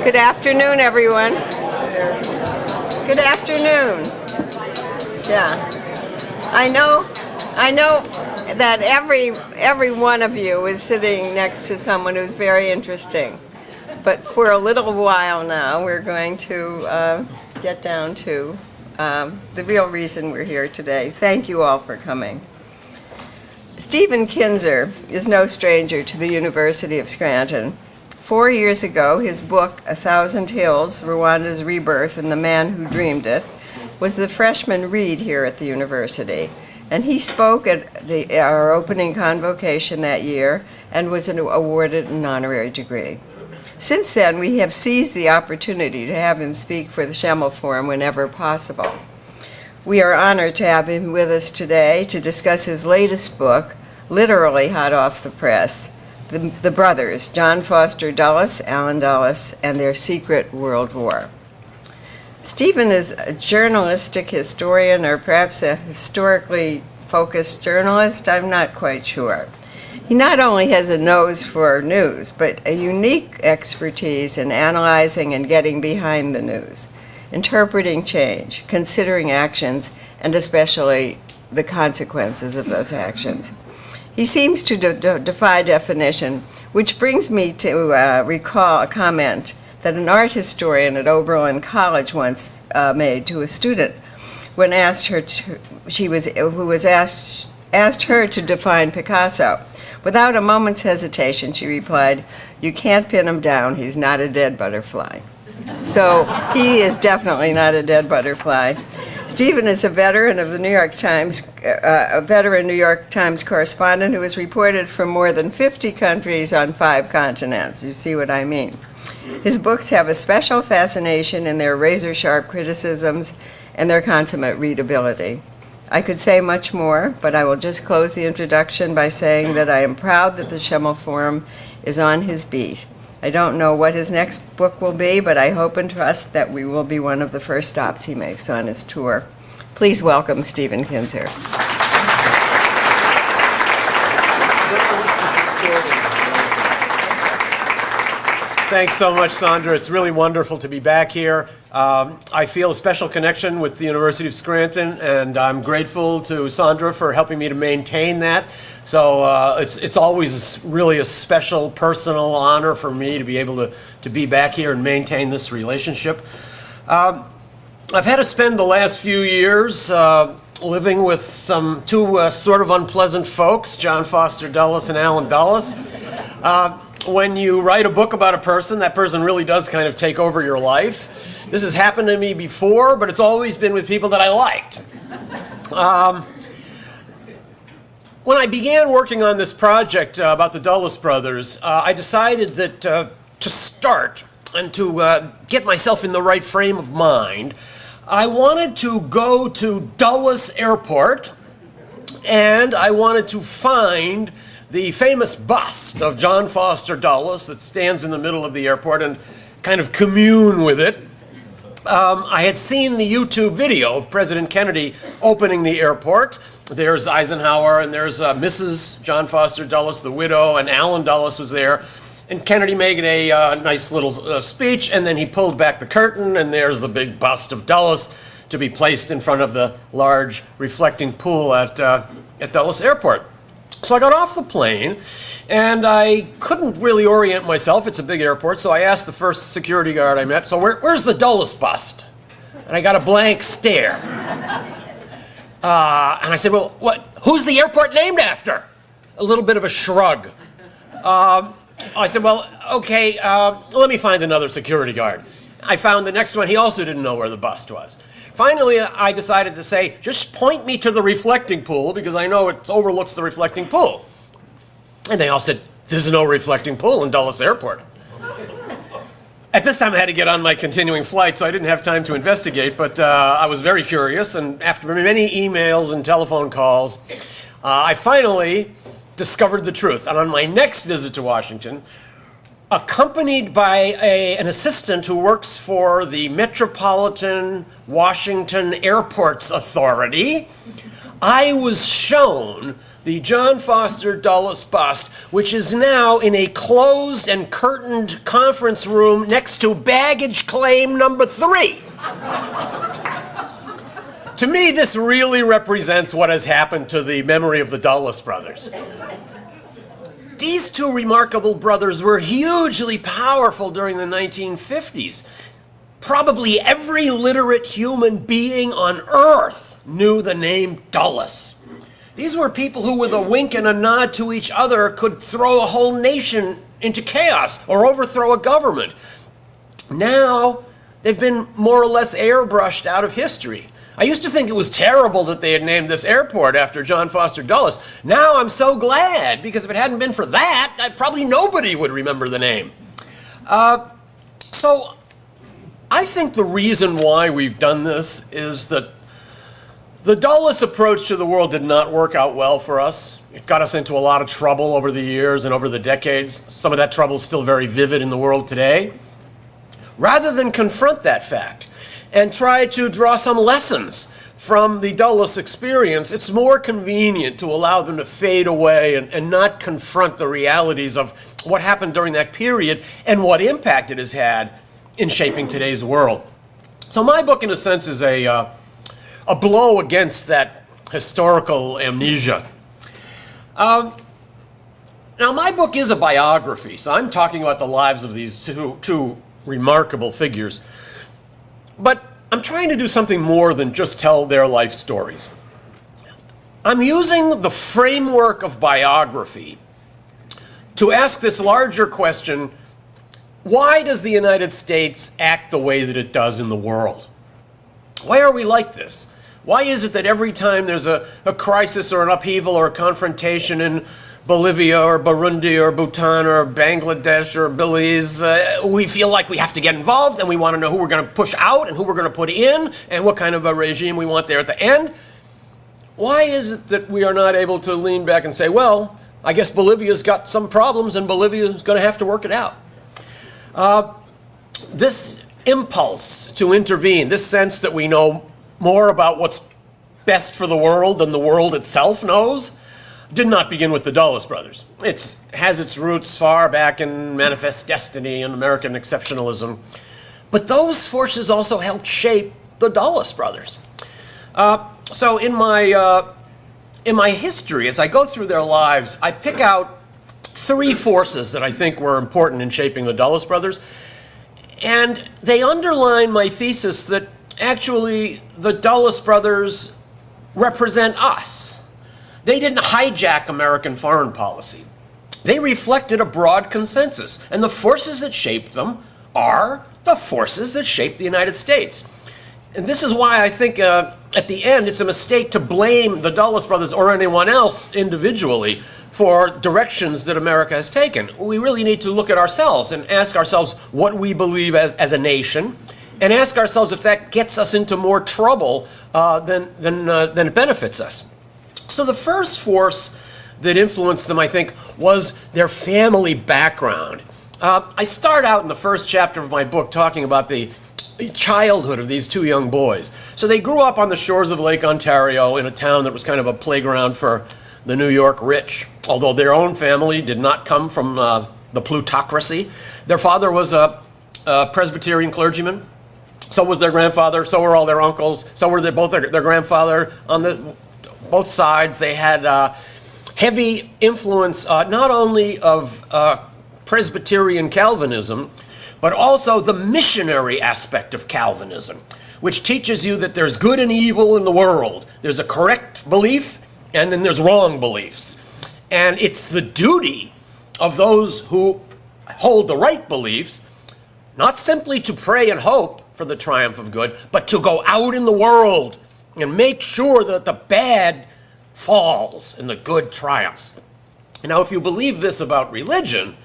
Good afternoon, everyone. Good afternoon. Yeah. I know that every one of you is sitting next to someone who's very interesting. But for a little while now, we're going to get down to the real reason we're here today. Thank you all for coming. Stephen Kinzer is no stranger to the University of Scranton. 4 years ago, his book, A Thousand Hills, Rwanda's Rebirth and the Man Who Dreamed It, was the freshman read here at the university. And he spoke at our opening convocation that year and was awarded an honorary degree. Since then, we have seized the opportunity to have him speak for the Schemmel Forum whenever possible. We are honored to have him with us today to discuss his latest book, literally hot off the press, The Brothers, John Foster Dulles, Allen Dulles, and Their Secret World War. Stephen is a journalistic historian, or perhaps a historically focused journalist, I'm not quite sure. He not only has a nose for news, but a unique expertise in analyzing and getting behind the news, interpreting change, considering actions, and especially the consequences of those actions. He seems to defy definition, which brings me to recall a comment that an art historian at Oberlin College once made to a student when asked her asked her to define Picasso. Without a moment's hesitation, she replied, "You can't pin him down. He's not a dead butterfly." So he is definitely not a dead butterfly. Stephen is a veteran of the New York Times, a veteran New York Times correspondent who has reported from more than 50 countries on 5 continents. You see what I mean? His books have a special fascination in their razor-sharp criticisms and their consummate readability. I could say much more, but I will just close the introduction by saying that I am proud that the Schemmel Forum is on his beat. I don't know what his next book will be, but I hope and trust that we will be one of the first stops he makes on his tour. Please welcome Stephen Kinzer. Thanks so much, Sandra. It's really wonderful to be back here. I feel a special connection with the University of Scranton, and I'm grateful to Sandra for helping me to maintain that. So it's always really a special personal honor for me to be able to be back here and maintain this relationship. I've had to spend the last few years living with two sort of unpleasant folks, John Foster Dulles and Allen Dulles. When you write a book about a person, that person really does kind of take over your life. This has happened to me before, but it's always been with people that I liked. When I began working on this project about the Dulles brothers, I decided that to start and to get myself in the right frame of mind, I wanted to go to Dulles Airport, and I wanted to find the famous bust of John Foster Dulles that stands in the middle of the airport and kind of commune with it. I had seen the YouTube video of President Kennedy opening the airport. There's Eisenhower and there's Mrs. John Foster Dulles, the widow, and Allen Dulles was there. And Kennedy made a nice little speech, and then he pulled back the curtain, and there's the big bust of Dulles to be placed in front of the large reflecting pool at Dulles Airport. So I got off the plane, and I couldn't really orient myself. It's a big airport, so I asked the first security guard I met, so where's the Dulles bust? And I got a blank stare. And I said, well, who's the airport named after? A little bit of a shrug. I said, well, okay, let me find another security guard. I found the next one. He also didn't know where the bust was. Finally, I decided to say, just point me to the reflecting pool, because I know it overlooks the reflecting pool. And they all said, there's no reflecting pool in Dulles Airport. At this time, I had to get on my continuing flight, so I didn't have time to investigate, but I was very curious, and after many emails and telephone calls, I finally discovered the truth. And on my next visit to Washington, accompanied by an assistant who works for the Metropolitan Washington Airports Authority, I was shown the John Foster Dulles bust, which is now in a closed and curtained conference room next to baggage claim number 3. To me, this really represents what has happened to the memory of the Dulles brothers. These two remarkable brothers were hugely powerful during the 1950s. Probably every literate human being on earth knew the name Dulles. These were people who, with a wink and a nod to each other, could throw a whole nation into chaos or overthrow a government. Now, they've been more or less airbrushed out of history. I used to think it was terrible that they had named this airport after John Foster Dulles. Now I'm so glad, because if it hadn't been for that, probably nobody would remember the name. So I think the reason why we've done this is that the Dulles approach to the world did not work out well for us. It got us into a lot of trouble over the years and over the decades. Some of that trouble is still very vivid in the world today. Rather than confront that fact and try to draw some lessons from the Dulles experience, it's more convenient to allow them to fade away and not confront the realities of what happened during that period and what impact it has had in shaping today's world. So my book, in a sense, is a blow against that historical amnesia. Now, my book is a biography, so I'm talking about the lives of these two remarkable figures. But I'm trying to do something more than just tell their life stories. I'm using the framework of biography to ask this larger question: why does the United States act the way that it does in the world? Why are we like this? Why is it that every time there's a crisis or an upheaval or a confrontation in Bolivia or Burundi or Bhutan or Bangladesh or Belize, we feel like we have to get involved and we want to know who we're going to push out and who we're going to put in and what kind of a regime we want there at the end? Why is it that we are not able to lean back and say, well, I guess Bolivia's got some problems and Bolivia's going to have to work it out? This impulse to intervene, this sense that we know more about what's best for the world than the world itself knows, did not begin with the Dulles brothers. It has its roots far back in Manifest Destiny and American exceptionalism. But those forces also helped shape the Dulles brothers. So in my history, as I go through their lives, I pick out 3 forces that I think were important in shaping the Dulles brothers. And they underline my thesis that actually the Dulles brothers represent us. They didn't hijack American foreign policy. They reflected a broad consensus, and the forces that shaped them are the forces that shaped the United States. And this is why I think at the end it's a mistake to blame the Dulles brothers or anyone else individually for directions that America has taken. We really need to look at ourselves and ask ourselves what we believe as a nation, and ask ourselves if that gets us into more trouble than it benefits us. So the first force that influenced them, I think, was their family background. I start out in the first chapter of my book talking about the childhood of these 2 young boys. So they grew up on the shores of Lake Ontario in a town that was kind of a playground for the New York rich, although their own family did not come from the plutocracy. Their father was a Presbyterian clergyman. So was their grandfather. So were all their uncles. So were both their grandfather on both sides. They had heavy influence not only of Presbyterian Calvinism, but also the missionary aspect of Calvinism, which teaches you that there's good and evil in the world. There's a correct belief, and then there's wrong beliefs. And it's the duty of those who hold the right beliefs, not simply to pray and hope for the triumph of good, but to go out in the world and make sure that the bad falls and the good triumphs. Now, if you believe this about religion,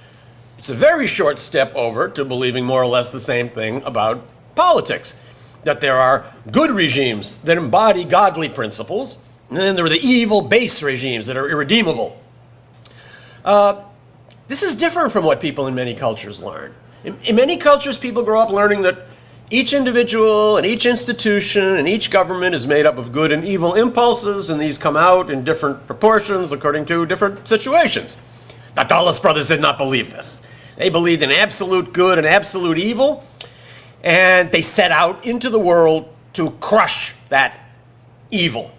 it's a very short step over to believing more or less the same thing about politics, that there are good regimes that embody godly principles, and then there are the evil, base regimes that are irredeemable. This is different from what people in many cultures learn. In many cultures, people grow up learning that Each individual and each institution and each government is made up of good and evil impulses, and these come out in different proportions according to different situations. The Dulles brothers did not believe this. They believed in absolute good and absolute evil, and they set out into the world to crush that evil.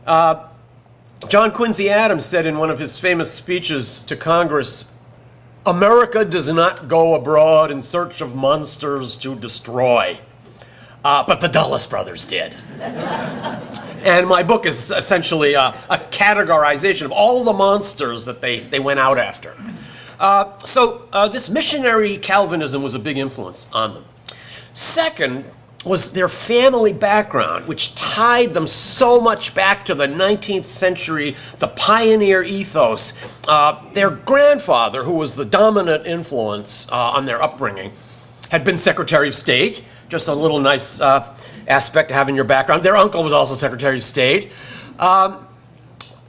John Quincy Adams said in one of his famous speeches to Congress, "America does not go abroad in search of monsters to destroy, but the Dulles brothers did." And my book is essentially a categorization of all the monsters that they went out after. So this missionary Calvinism was a big influence on them. Second was their family background, which tied them so much back to the 19th century, the pioneer ethos. Their grandfather, who was the dominant influence on their upbringing, had been Secretary of State, just a little nice aspect to have in your background. Their uncle was also Secretary of State.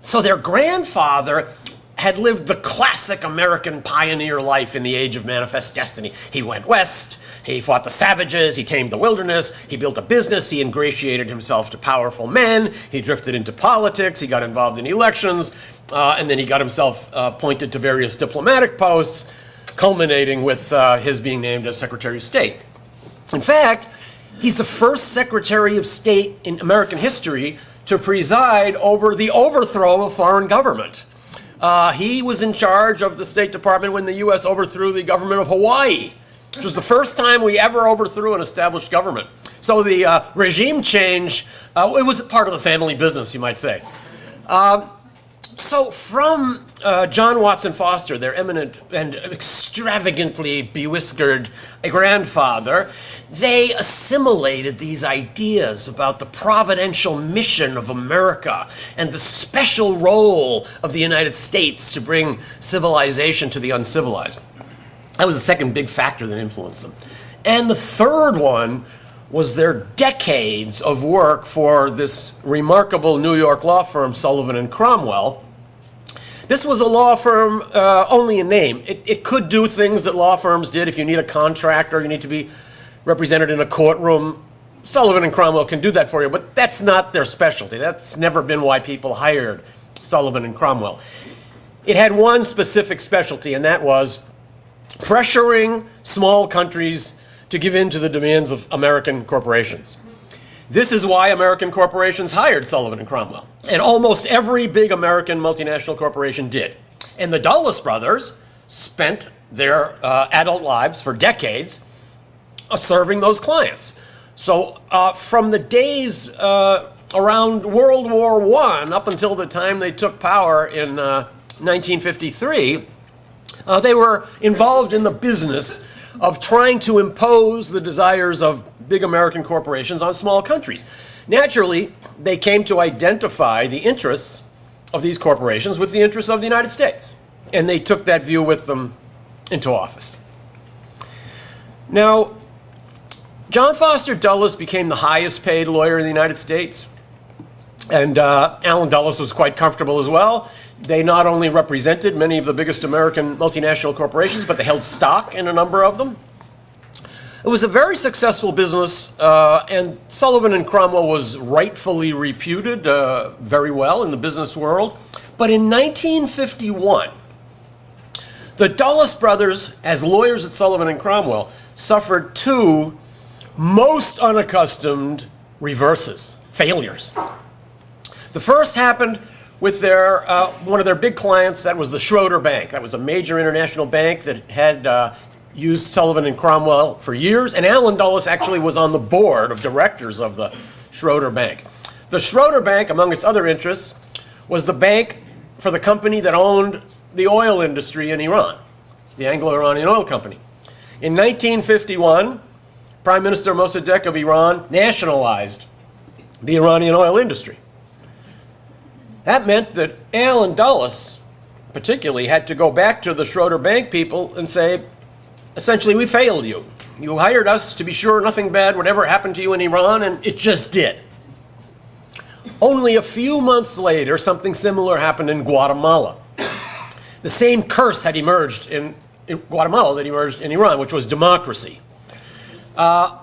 So their grandfather had lived the classic American pioneer life in the age of manifest destiny. He went west, he fought the savages, he tamed the wilderness, he built a business, he ingratiated himself to powerful men, he drifted into politics, he got involved in elections, and then he got himself appointed to various diplomatic posts, culminating with his being named as Secretary of State. In fact, he's the first Secretary of State in American history to preside over the overthrow of foreign government. He was in charge of the State Department when the U.S. overthrew the government of Hawaii, which was the first time we ever overthrew an established government. So the regime change, it was part of the family business, you might say. So from John Watson Foster, their eminent and extravagantly bewhiskered grandfather, they assimilated these ideas about the providential mission of America and the special role of the United States to bring civilization to the uncivilized. That was the second big factor that influenced them. And the third one was their decades of work for this remarkable New York law firm, Sullivan and Cromwell. This was a law firm only in name. It could do things that law firms did. If you need a contract or you need to be represented in a courtroom, Sullivan and Cromwell can do that for you, but that's not their specialty. That's never been why people hired Sullivan and Cromwell. It had one specific specialty, and that was pressuring small countries to give in to the demands of American corporations. This is why American corporations hired Sullivan and Cromwell. And almost every big American multinational corporation did. And the Dulles brothers spent their adult lives for decades serving those clients. So from the days around World War I up until the time they took power in 1953, they were involved in the business of trying to impose the desires of big American corporations on small countries. Naturally, they came to identify the interests of these corporations with the interests of the United States, and they took that view with them into office. Now, John Foster Dulles became the highest paid lawyer in the United States, and Allen Dulles was quite comfortable as well. They not only represented many of the biggest American multinational corporations, but they held stock in a number of them. It was a very successful business, and Sullivan and Cromwell was rightfully reputed very well in the business world. But in 1951, the Dulles brothers, as lawyers at Sullivan and Cromwell, suffered two most unaccustomed reverses, failures. The first happened with their one of their big clients. That was the Schroeder Bank. That was a major international bank that had used Sullivan and Cromwell for years, and Allen Dulles actually was on the board of directors of the Schroeder Bank. The Schroeder Bank, among its other interests, was the bank for the company that owned the oil industry in Iran, the Anglo-Iranian Oil Company. In 1951, Prime Minister Mossadegh of Iran nationalized the Iranian oil industry. That meant that Allen Dulles, particularly, had to go back to the Schroeder Bank people and say, essentially, we failed you. You hired us to be sure nothing bad would ever happen to you in Iran, and it just did. Only a few months later, something similar happened in Guatemala. The same curse had emerged in Guatemala that emerged in Iran, which was democracy.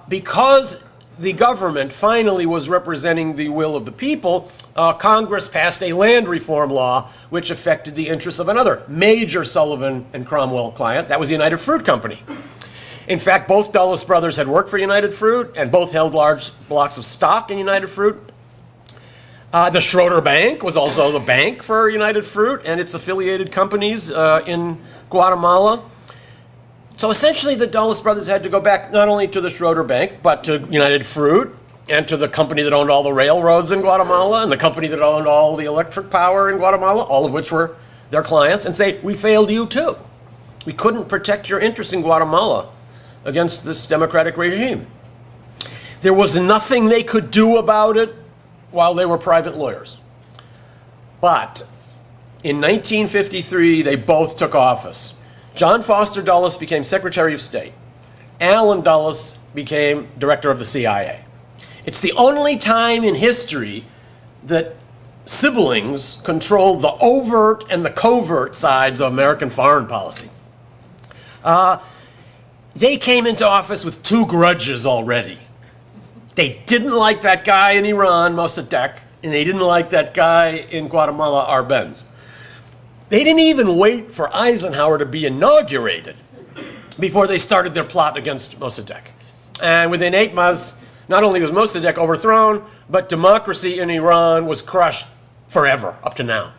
Because the government finally was representing the will of the people, Congress passed a land reform law which affected the interests of another major Sullivan and Cromwell client. That was the United Fruit Company. In fact, both Dulles brothers had worked for United Fruit, and both held large blocks of stock in United Fruit. The Schroeder Bank was also the bank for United Fruit and its affiliated companies in Guatemala. So essentially, the Dulles brothers had to go back not only to the Schroeder Bank, but to United Fruit and to the company that owned all the railroads in Guatemala and the company that owned all the electric power in Guatemala, all of which were their clients, and say, we failed you too. We couldn't protect your interests in Guatemala against this democratic regime. There was nothing they could do about it while they were private lawyers. But in 1953, they both took office. John Foster Dulles became Secretary of State. Allen Dulles became director of the CIA. It's the only time in history that siblings controlled the overt and the covert sides of American foreign policy. They came into office with two grudges already. They didn't like that guy in Iran, Mossadegh, and they didn't like that guy in Guatemala, Arbenz. They didn't even wait for Eisenhower to be inaugurated before they started their plot against Mossadegh. And within 8 months, not only was Mossadegh overthrown, but democracy in Iran was crushed forever, up to now.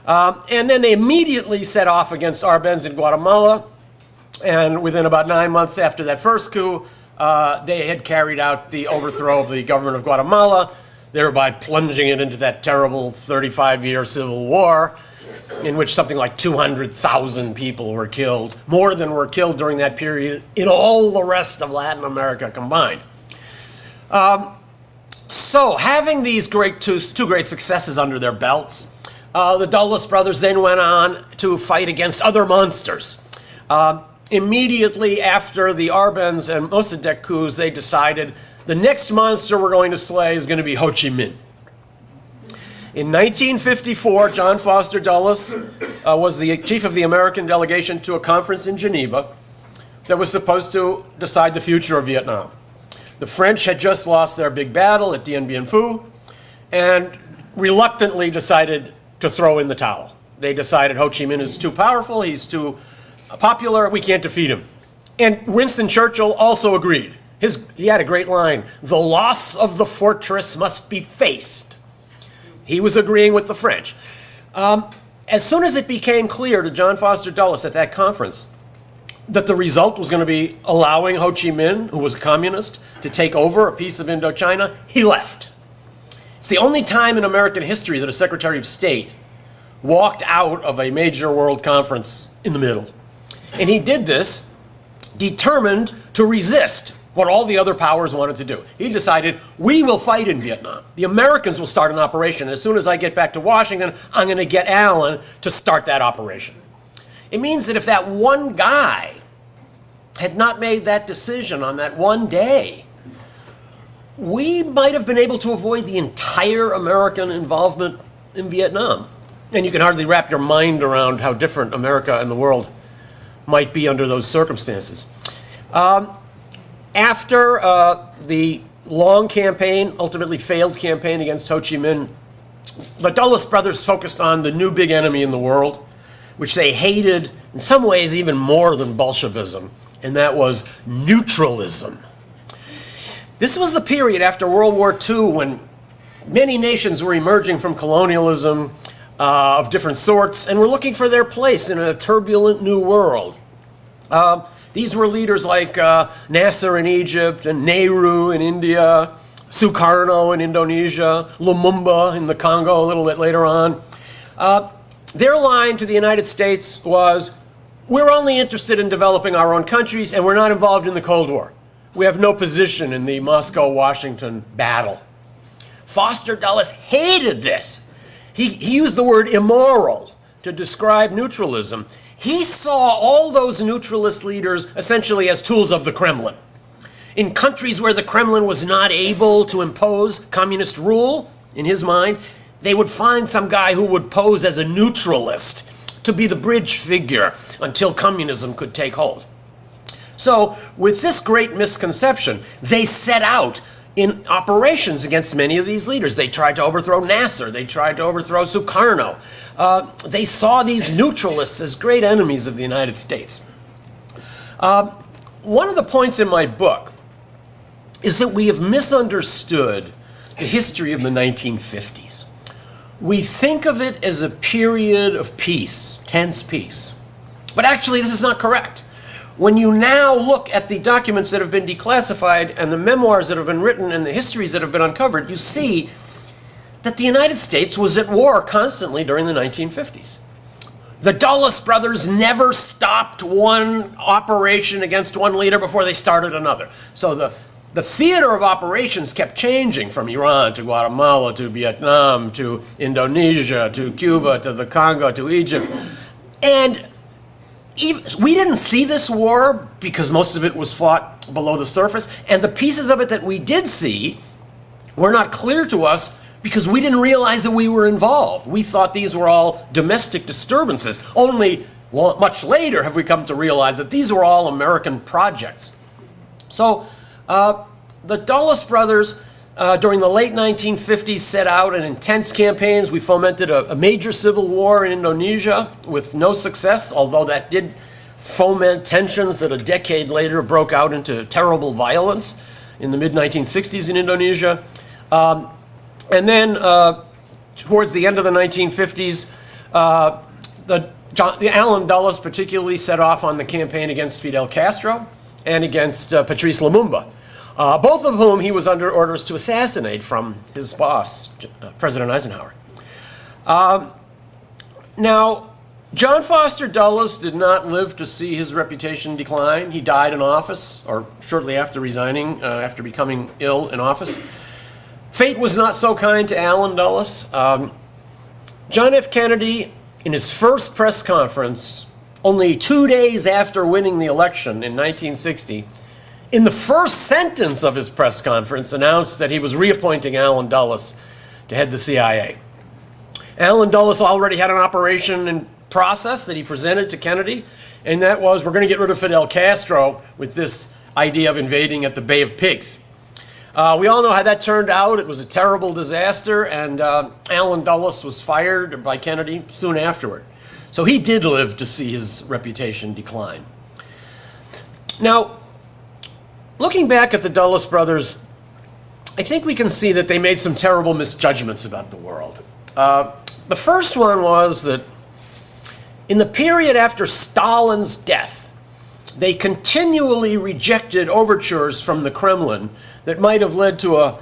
And then they immediately set off against Arbenz in Guatemala, and within about 9 months after that first coup, they had carried out the overthrow of the government of Guatemala, thereby plunging it into that terrible 35-year civil war in which something like 200,000 people were killed, more than were killed during that period in all the rest of Latin America combined. So having these two great successes under their belts, the Dulles brothers then went on to fight against other monsters. Immediately after the Arbenz and Mossadegh coups, they decided the next monster we're going to slay is going to be Ho Chi Minh. In 1954, John Foster Dulles was the chief of the American delegation to a conference in Geneva that was supposed to decide the future of Vietnam. The French had just lost their big battle at Dien Bien Phu and reluctantly decided to throw in the towel. They decided Ho Chi Minh is too powerful, he's too popular, we can't defeat him. And Winston Churchill also agreed. He had a great line, "The loss of the fortress must be faced." He was agreeing with the French. As soon as it became clear to John Foster Dulles at that conference that the result was going to be allowing Ho Chi Minh, who was a communist, to take over a piece of Indochina, he left. It's the only time in American history that a Secretary of State walked out of a major world conference in the middle. And he did this determined to resist what all the other powers wanted to do. He decided, we will fight in Vietnam. The Americans will start an operation. And as soon as I get back to Washington, I'm going to get Allen to start that operation. It means that if that one guy had not made that decision on that one day, we might have been able to avoid the entire American involvement in Vietnam. And you can hardly wrap your mind around how different America and the world might be under those circumstances. After the long campaign, ultimately failed campaign against Ho Chi Minh, the Dulles brothers focused on the new big enemy in the world, which they hated in some ways even more than Bolshevism, and that was neutralism. This was the period after World War II when many nations were emerging from colonialism of different sorts and were looking for their place in a turbulent new world. These were leaders like Nasser in Egypt and Nehru in India, Sukarno in Indonesia, Lumumba in the Congo a little bit later on. Their line to the United States was, we're only interested in developing our own countries and we're not involved in the Cold War. We have no position in the Moscow-Washington battle. Foster Dulles hated this. He used the word immoral to describe neutralism. He saw all those neutralist leaders essentially as tools of the Kremlin. In countries where the Kremlin was not able to impose communist rule, in his mind, they would find some guy who would pose as a neutralist to be the bridge figure until communism could take hold. So with this great misconception, they set out in operations against many of these leaders. They tried to overthrow Nasser. They tried to overthrow Sukarno. They saw these neutralists as great enemies of the United States. One of the points in my book is that we have misunderstood the history of the 1950s. We think of it as a period of peace, tense peace. But actually, this is not correct. When you now look at the documents that have been declassified and the memoirs that have been written and the histories that have been uncovered, you see that the United States was at war constantly during the 1950s. The Dulles brothers never stopped one operation against one leader before they started another. So the theater of operations kept changing from Iran to Guatemala to Vietnam to Indonesia to Cuba to the Congo to Egypt. And we didn't see this war because most of it was fought below the surface. And the pieces of it that we did see were not clear to us because we didn't realize that we were involved. We thought these were all domestic disturbances. Only much later have we come to realize that these were all American projects. So the Dulles brothers, during the late 1950s, set out in intense campaigns. We fomented a major civil war in Indonesia with no success, although that did foment tensions that a decade later broke out into terrible violence in the mid-1960s in Indonesia. And then towards the end of the 1950s, Allen Dulles particularly set off on the campaign against Fidel Castro and against Patrice Lumumba, both of whom he was under orders to assassinate from his boss, President Eisenhower. Now, John Foster Dulles did not live to see his reputation decline. He died in office, or shortly after resigning, after becoming ill in office. Fate was not so kind to Allen Dulles. John F. Kennedy, in his first press conference, only 2 days after winning the election in 1960, in the first sentence of his press conference, announced that he was reappointing Allen Dulles to head the CIA. Allen Dulles already had an operation in process that he presented to Kennedy, and that was, we're going to get rid of Fidel Castro with this idea of invading at the Bay of Pigs. We all know how that turned out. It was a terrible disaster, and Allen Dulles was fired by Kennedy soon afterward. So he did live to see his reputation decline. Now, looking back at the Dulles brothers, I think we can see that they made some terrible misjudgments about the world. The first one was that in the period after Stalin's death, they continually rejected overtures from the Kremlin that might have led to a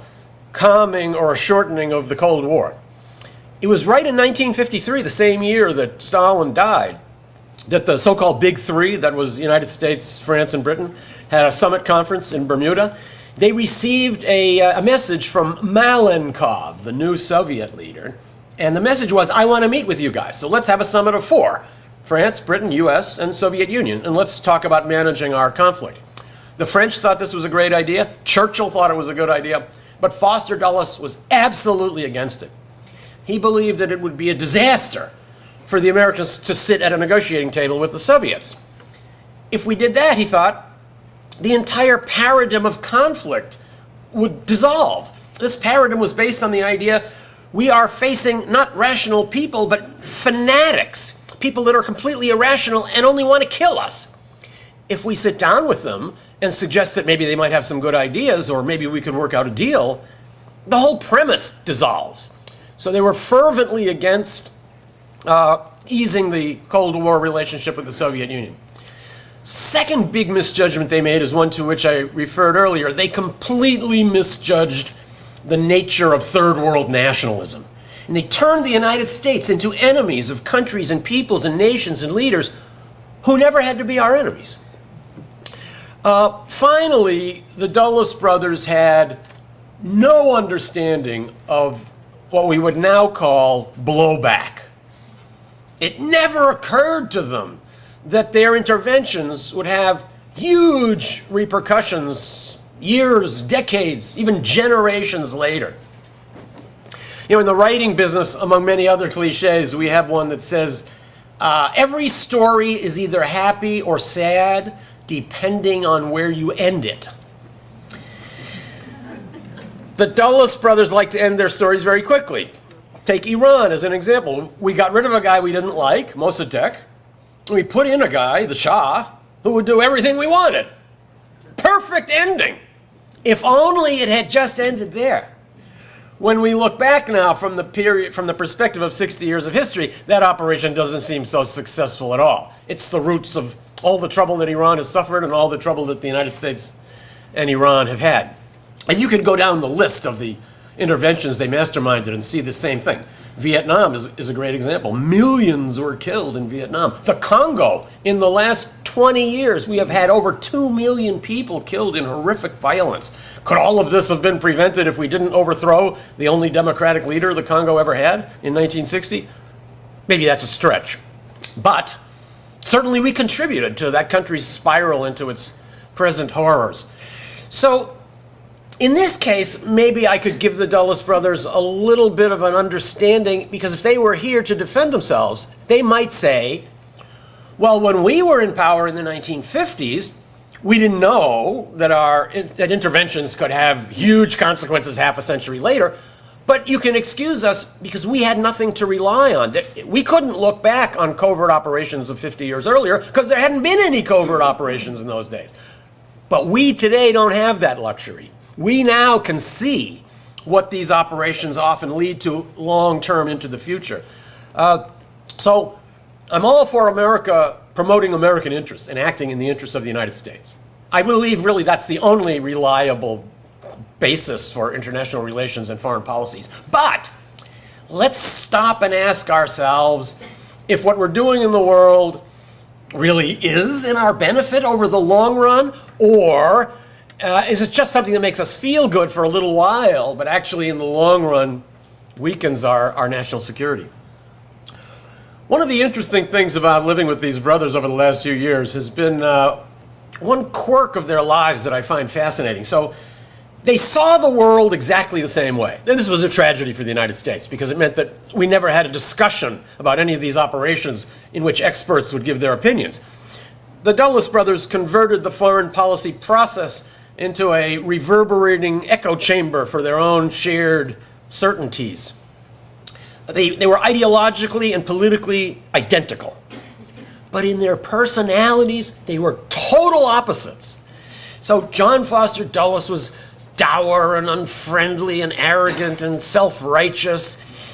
calming or a shortening of the Cold War. It was right in 1953, the same year that Stalin died, that the so-called Big Three, that was the United States, France, and Britain, had a summit conference in Bermuda. They received a message from Malenkov, the new Soviet leader, and the message was, I want to meet with you guys, so let's have a summit of four: France, Britain, US, and Soviet Union, and let's talk about managing our conflict. The French thought this was a great idea. Churchill thought it was a good idea, but Foster Dulles was absolutely against it. He believed that it would be a disaster for the Americans to sit at a negotiating table with the Soviets. If we did that, he thought, the entire paradigm of conflict would dissolve. This paradigm was based on the idea we are facing not rational people, but fanatics, people that are completely irrational and only want to kill us. If we sit down with them and suggest that maybe they might have some good ideas or maybe we could work out a deal, the whole premise dissolves. So they were fervently against easing the Cold War relationship with the Soviet Union. Second big misjudgment they made is one to which I referred earlier. They completely misjudged the nature of third world nationalism. And they turned the United States into enemies of countries and peoples and nations and leaders who never had to be our enemies. Finally, the Dulles brothers had no understanding of what we would now call blowback. It never occurred to them that their interventions would have huge repercussions years, decades, even generations later. You know, in the writing business, among many other cliches, we have one that says, every story is either happy or sad, depending on where you end it. The Dulles brothers like to end their stories very quickly. Take Iran as an example. We got rid of a guy we didn't like, Mossadegh. We put in a guy, the Shah, who would do everything we wanted. Perfect ending. If only it had just ended there. When we look back now from the perspective of 60 years of history, that operation doesn't seem so successful at all. It's the roots of all the trouble that Iran has suffered and all the trouble that the United States and Iran have had. And you can go down the list of the interventions they masterminded and see the same thing. Vietnam is a great example. Millions were killed in Vietnam. The Congo, in the last 20 years, we have had over 2 million people killed in horrific violence. Could all of this have been prevented if we didn't overthrow the only democratic leader the Congo ever had in 1960? Maybe that's a stretch. But certainly we contributed to that country's spiral into its present horrors. So in this case, maybe I could give the Dulles brothers a little bit of an understanding, because if they were here to defend themselves, they might say, well, when we were in power in the 1950s, we didn't know that interventions could have huge consequences half a century later, but you can excuse us because we had nothing to rely on. We couldn't look back on covert operations of 50 years earlier because there hadn't been any covert operations in those days. But we today don't have that luxury. We now can see what these operations often lead to long-term into the future. So I'm all for America promoting American interests and acting in the interests of the United States. I believe really that's the only reliable basis for international relations and foreign policies. But let's stop and ask ourselves if what we're doing in the world really is in our benefit over the long run, or is it just something that makes us feel good for a little while, but actually in the long run weakens our national security? One of the interesting things about living with these brothers over the last few years has been one quirk of their lives that I find fascinating. So they saw the world exactly the same way. And this was a tragedy for the United States because it meant that we never had a discussion about any of these operations in which experts would give their opinions. The Dulles brothers converted the foreign policy process into a reverberating echo chamber for their own shared certainties. They were ideologically and politically identical, but in their personalities, they were total opposites. So John Foster Dulles was dour and unfriendly and arrogant and self-righteous,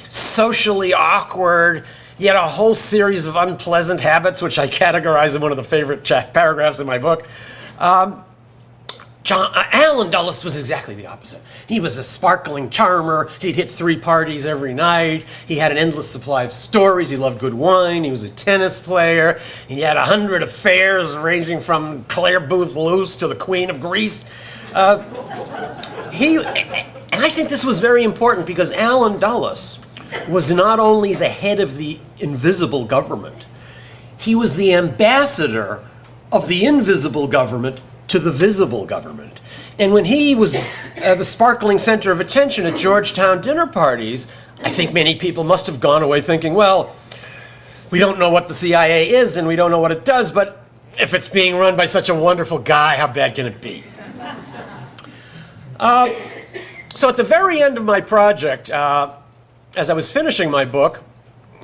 socially awkward. He had a whole series of unpleasant habits, which I categorize in one of the favorite paragraphs in my book. Alan Dulles was exactly the opposite. He was a sparkling charmer. He'd hit 3 parties every night. He had an endless supply of stories. He loved good wine. He was a tennis player. He had 100 affairs ranging from Claire Booth Luce to the Queen of Greece. And I think this was very important because Alan Dulles was not only the head of the invisible government, he was the ambassador of the invisible government to the visible government. And when he was the sparkling center of attention at Georgetown dinner parties, I think many people must have gone away thinking, well, we don't know what the CIA is and we don't know what it does, but if it's being run by such a wonderful guy, how bad can it be? So at the very end of my project, as I was finishing my book,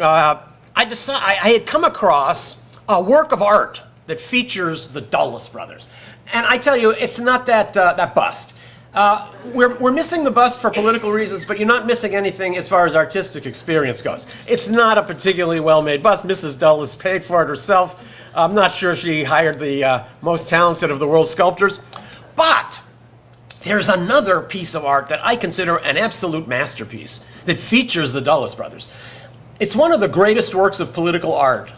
I had come across a work of art that features the Dulles brothers. And I tell you, it's not that bust. We're missing the bust for political reasons, but you're not missing anything as far as artistic experience goes. It's not a particularly well-made bust. Mrs. Dulles paid for it herself. I'm not sure she hired the most talented of the world's sculptors. But there's another piece of art that I consider an absolute masterpiece that features the Dulles brothers. It's one of the greatest works of political art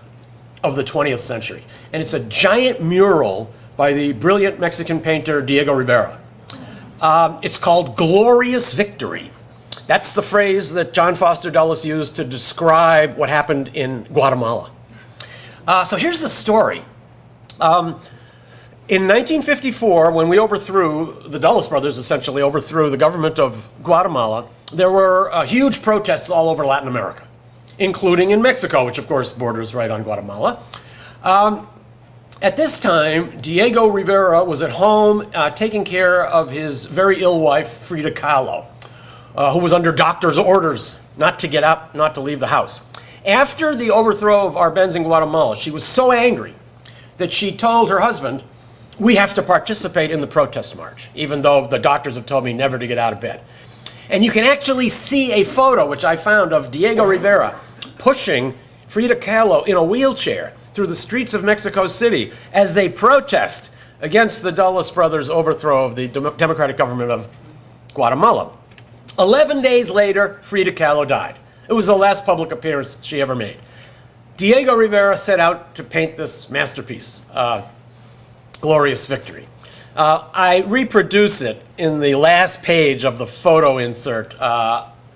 of the 20th century. And it's a giant mural by the brilliant Mexican painter Diego Rivera. It's called Glorious Victory. That's the phrase that John Foster Dulles used to describe what happened in Guatemala. So here's the story. In 1954, when we overthrew, the Dulles brothers essentially overthrew the government of Guatemala, there were huge protests all over Latin America, including in Mexico, which of course borders right on Guatemala. At this time, Diego Rivera was at home taking care of his very ill wife, Frida Kahlo, who was under doctor's orders not to get up, not to leave the house. After the overthrow of Arbenz in Guatemala, she was so angry that she told her husband, "We have to participate in the protest march, even though the doctors have told me never to get out of bed." And you can actually see a photo, which I found, of Diego Rivera pushing Frida Kahlo in a wheelchair through the streets of Mexico City as they protest against the Dulles brothers' overthrow of the democratic government of Guatemala. 11 days later, Frida Kahlo died. It was the last public appearance she ever made. Diego Rivera set out to paint this masterpiece, Glorious Victory. I reproduce it in the last page of the photo insert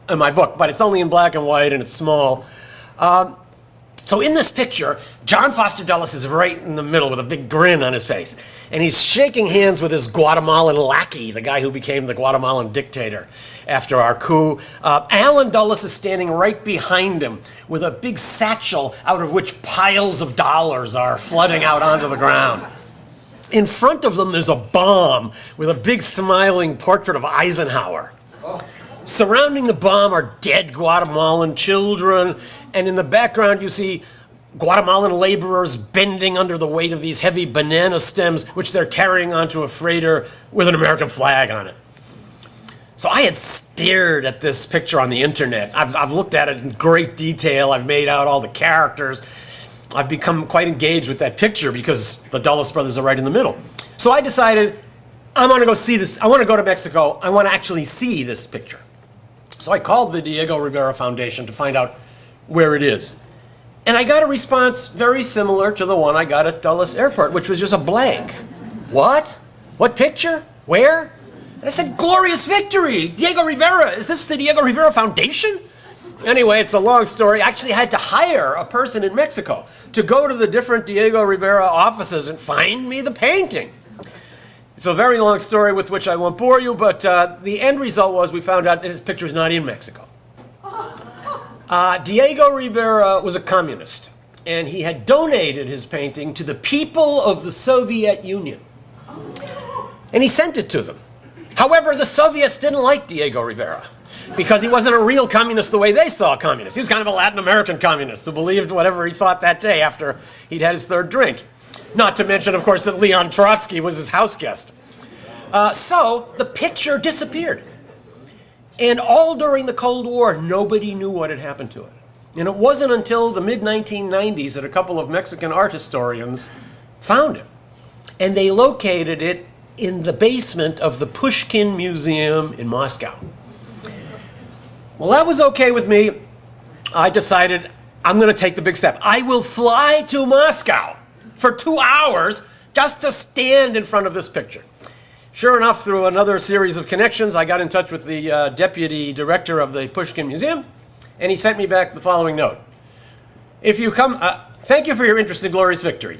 in my book, but it's only in black and white and it's small. So in this picture, John Foster Dulles is right in the middle with a big grin on his face. And he's shaking hands with his Guatemalan lackey, the guy who became the Guatemalan dictator after our coup. Alan Dulles is standing right behind him with a big satchel out of which piles of dollars are flooding out onto the ground. In front of them, there's a bomb with a big smiling portrait of Eisenhower. Surrounding the bomb are dead Guatemalan children, and in the background you see Guatemalan laborers bending under the weight of these heavy banana stems, which they're carrying onto a freighter with an American flag on it. So I had stared at this picture on the internet. I've looked at it in great detail. I've made out all the characters. I've become quite engaged with that picture because the Dulles brothers are right in the middle. So I decided, I want to go see this. I want to go to Mexico. I want to actually see this picture. So I called the Diego Rivera Foundation to find out where it is. And I got a response very similar to the one I got at Dulles Airport, which was just a blank. What? What picture? Where? And I said, Glorious Victory! Diego Rivera! Is this the Diego Rivera Foundation? Anyway, it's a long story. I actually had to hire a person in Mexico to go to the different Diego Rivera offices and find me the painting. It's a very long story with which I won't bore you, but the end result was we found out that his picture is not in Mexico. Diego Rivera was a communist, and he had donated his painting to the people of the Soviet Union. And he sent it to them. However, the Soviets didn't like Diego Rivera because he wasn't a real communist the way they saw communists. He was kind of a Latin American communist who believed whatever he thought that day after he'd had his third drink. Not to mention, of course, that Leon Trotsky was his house guest. So the picture disappeared. And all during the Cold War, nobody knew what had happened to it. And it wasn't until the mid-1990s that a couple of Mexican art historians found it. And they located it in the basement of the Pushkin Museum in Moscow. Well, that was okay with me. I decided I'm going to take the big step. I will fly to Moscow for 2 hours just to stand in front of this picture. Sure enough, through another series of connections, I got in touch with the deputy director of the Pushkin Museum, and he sent me back the following note. If you come, thank you for your interest in Glorious Victory.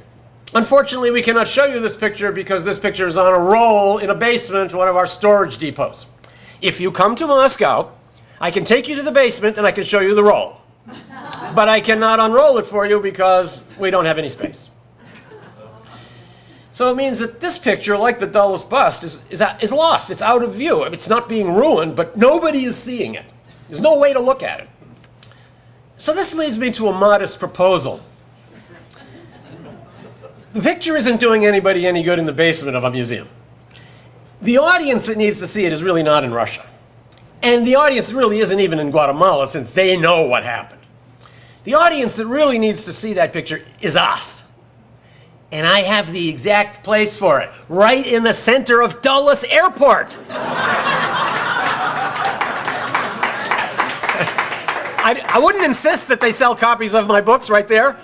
Unfortunately, we cannot show you this picture because this picture is on a roll in a basement, one of our storage depots. If you come to Moscow, I can take you to the basement and I can show you the roll. But I cannot unroll it for you because we don't have any space. So it means that this picture, like the Dulles bust, is lost. It's out of view. It's not being ruined, but nobody is seeing it. There's no way to look at it. So this leads me to a modest proposal. The picture isn't doing anybody any good in the basement of a museum. The audience that needs to see it is really not in Russia. And the audience really isn't even in Guatemala, since they know what happened. The audience that really needs to see that picture is us. And I have the exact place for it, right in the center of Dulles Airport. I wouldn't insist that they sell copies of my books right there.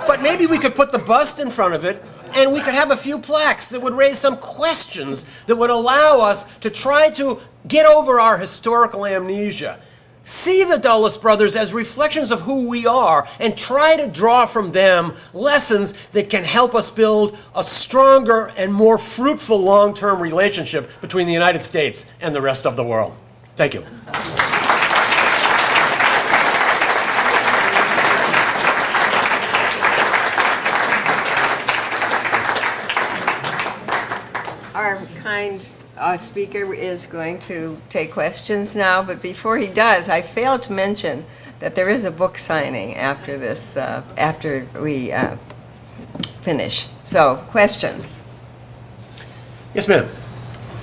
But maybe we could put the bust in front of it, and we could have a few plaques that would raise some questions that would allow us to try to get over our historical amnesia. See the Dulles brothers as reflections of who we are and try to draw from them lessons that can help us build a stronger and more fruitful long-term relationship between the United States and the rest of the world. Thank you. Our kind speaker is going to take questions now, but before he does, I failed to mention that there is a book signing after this, after we finish. So, questions? Yes, ma'am.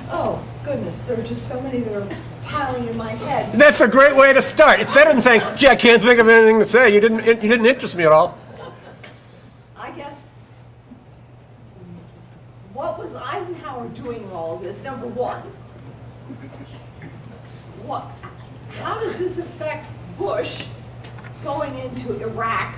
Oh, goodness, there are just so many that are piling in my head. That's a great way to start. It's better than saying, gee, I can't think of anything to say. You didn't interest me at all. I guess, what was Eisenhower doing all this, number one? How does this affect Bush going into Iraq?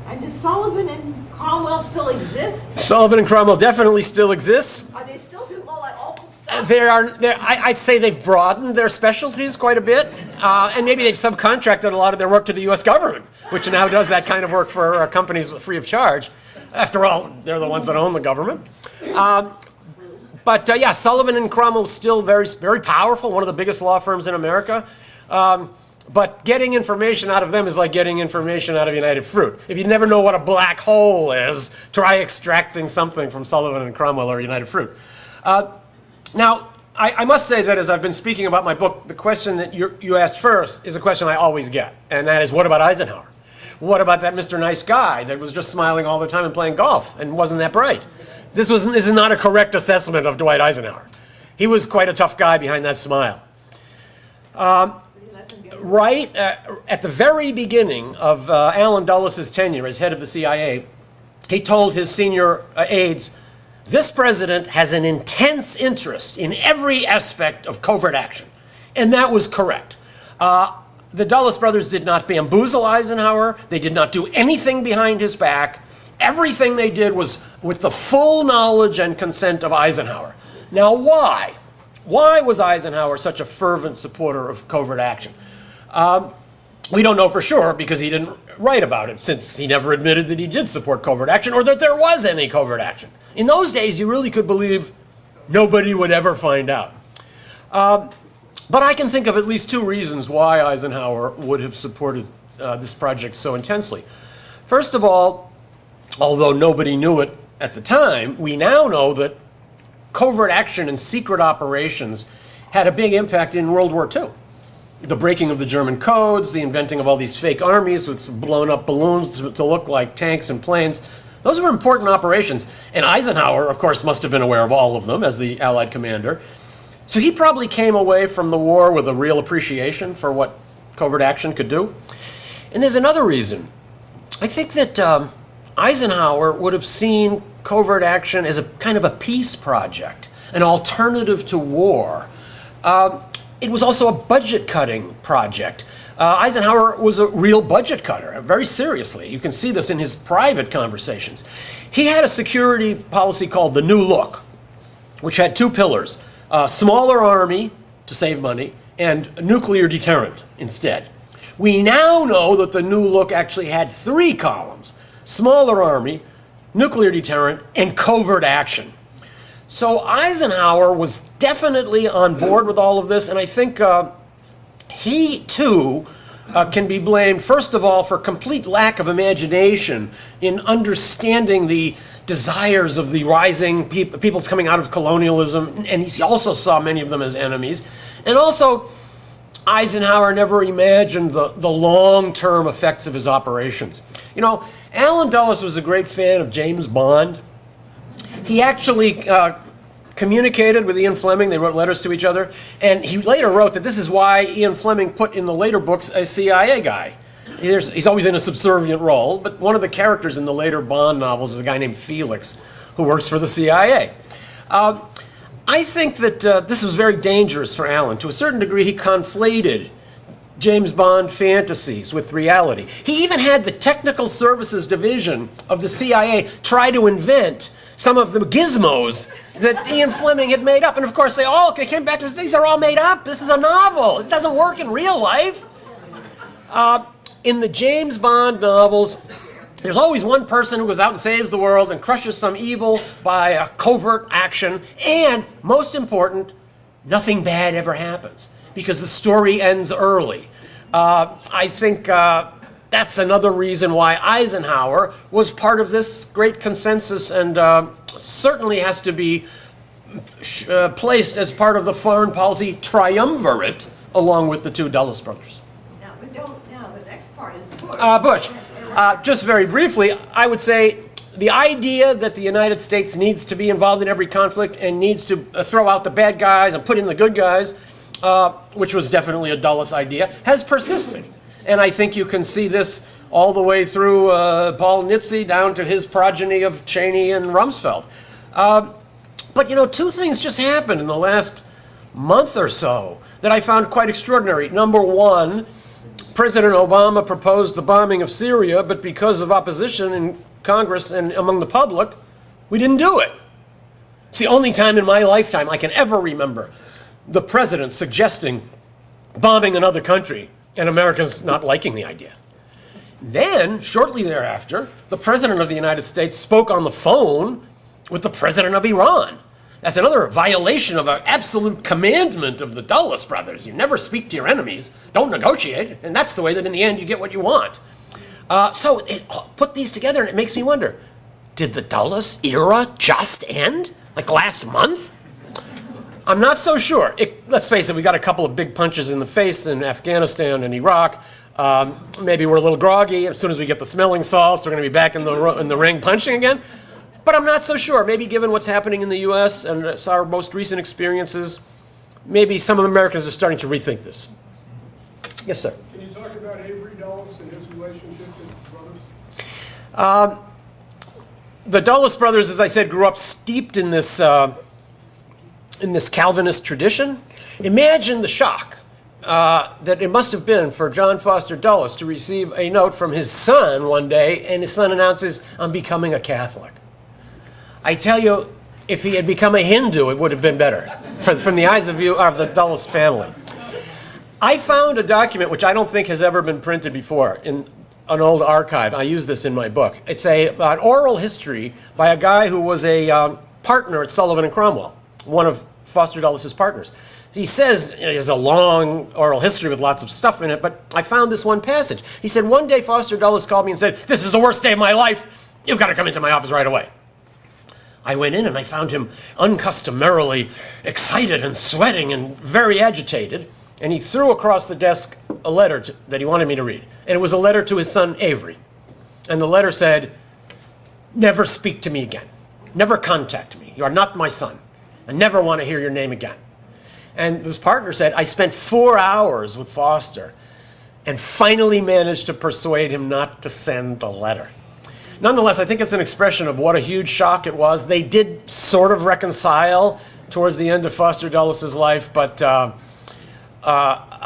And does Sullivan and Cromwell still exist? Sullivan and Cromwell definitely still exists. Are they still doing all that awful stuff? I'd say they've broadened their specialties quite a bit, and maybe they've subcontracted a lot of their work to the U.S. government, which now does that kind of work for companies free of charge. After all, they're the ones that own the government. But yeah, Sullivan and Cromwell is still very, very powerful, one of the biggest law firms in America. But getting information out of them is like getting information out of United Fruit. If you never know what a black hole is, try extracting something from Sullivan and Cromwell or United Fruit. Now, I must say that as I've been speaking about my book, the question that you asked first is a question I always get, and that is, what about Eisenhower? What about that Mr. Nice Guy that was just smiling all the time and playing golf and wasn't that bright? This is not a correct assessment of Dwight Eisenhower. He was quite a tough guy behind that smile. Right at the very beginning of Allen Dulles' tenure as head of the CIA, he told his senior aides, "This president has an intense interest in every aspect of covert action." And that was correct. The Dulles brothers did not bamboozle Eisenhower. They did not do anything behind his back. Everything they did was with the full knowledge and consent of Eisenhower. Now, why? Why was Eisenhower such a fervent supporter of covert action? We don't know for sure because he didn't write about it, since he never admitted that he did support covert action or that there was any covert action. In those days, you really could believe nobody would ever find out. But I can think of at least two reasons why Eisenhower would have supported this project so intensely. First of all, although nobody knew it at the time, we now know that covert action and secret operations had a big impact in World War II. The breaking of the German codes, the inventing of all these fake armies with blown up balloons to look like tanks and planes. Those were important operations. And Eisenhower, of course, must have been aware of all of them as the Allied commander. So he probably came away from the war with a real appreciation for what covert action could do. And there's another reason. I think that Eisenhower would have seen covert action as a kind of a peace project, an alternative to war. It was also a budget-cutting project. Eisenhower was a real budget cutter, very seriously. You can see this in his private conversations. He had a security policy called the New Look, which had two pillars: smaller army to save money and nuclear deterrent instead. We now know that the New Look actually had three columns: smaller army, nuclear deterrent, and covert action. So Eisenhower was definitely on board with all of this, and I think he, too, can be blamed, first of all, for complete lack of imagination in understanding the desires of the rising peoples coming out of colonialism, and he also saw many of them as enemies. And also, Eisenhower never imagined the long-term effects of his operations. You know, Allen Dulles was a great fan of James Bond. He actually communicated with Ian Fleming. They wrote letters to each other. And he later wrote that this is why Ian Fleming put in the later books a CIA guy. He's always in a subservient role, but one of the characters in the later Bond novels is a guy named Felix, who works for the CIA. I think that this was very dangerous for Allen. To a certain degree, he conflated James Bond fantasies with reality. He even had the Technical Services Division of the CIA try to invent some of the gizmos that Ian Fleming had made up. And of course, they came back to us, these are all made up. This is a novel. It doesn't work in real life. In the James Bond novels, there's always one person who goes out and saves the world and crushes some evil by a covert action. And most important, nothing bad ever happens because the story ends early. I think that's another reason why Eisenhower was part of this great consensus and certainly has to be placed as part of the foreign policy triumvirate along with the two Dulles brothers. Now, but now the next part is Bush. Bush. Just very briefly, I would say the idea that the United States needs to be involved in every conflict and needs to throw out the bad guys and put in the good guys, which was definitely a Dulles idea, has persisted. And I think you can see this all the way through Paul Nitze down to his progeny of Cheney and Rumsfeld. But, you know, two things just happened in the last month or so that I found quite extraordinary. Number one, President Obama proposed the bombing of Syria, but because of opposition in Congress and among the public, we didn't do it. It's the only time in my lifetime I can ever remember the president suggesting bombing another country and Americans not liking the idea. Then, shortly thereafter, the president of the United States spoke on the phone with the president of Iran. That's another violation of an absolute commandment of the Dulles brothers. You never speak to your enemies, don't negotiate, and that's the way that in the end you get what you want. So it put these together and it makes me wonder, did the Dulles era just end? Like last month? I'm not so sure. Let's face it, we got a couple of big punches in the face in Afghanistan and Iraq. Maybe we're a little groggy. As soon as we get the smelling salts, we're going to be back in the ring punching again. But I'm not so sure. Maybe given what's happening in the U.S. and our most recent experiences, maybe some of Americans are starting to rethink this. Yes, sir. Can you talk about Avery Dulles and his relationship with his brothers? The Dulles brothers, as I said, grew up steeped in this Calvinist tradition. Imagine the shock that it must have been for John Foster Dulles to receive a note from his son one day, and his son announces, "I'm becoming a Catholic." I tell you, if he had become a Hindu, it would have been better from the eyes of the Dulles family. I found a document which I don't think has ever been printed before in an old archive. I use this in my book. It's an oral history by a guy who was a partner at Sullivan and Cromwell, one of Foster Dulles' partners. He says it has a long oral history with lots of stuff in it, but I found this one passage. He said, one day Foster Dulles called me and said, "This is the worst day of my life. You've got to come into my office right away." I went in and I found him uncustomarily excited and sweating and very agitated, and he threw across the desk a letter that he wanted me to read. And it was a letter to his son Avery. And the letter said, "Never speak to me again. Never contact me. You are not my son. I never want to hear your name again." And this partner said, I spent 4 hours with Foster and finally managed to persuade him not to send the letter. Nonetheless, I think it's an expression of what a huge shock it was. They did sort of reconcile towards the end of Foster Dulles' life, but a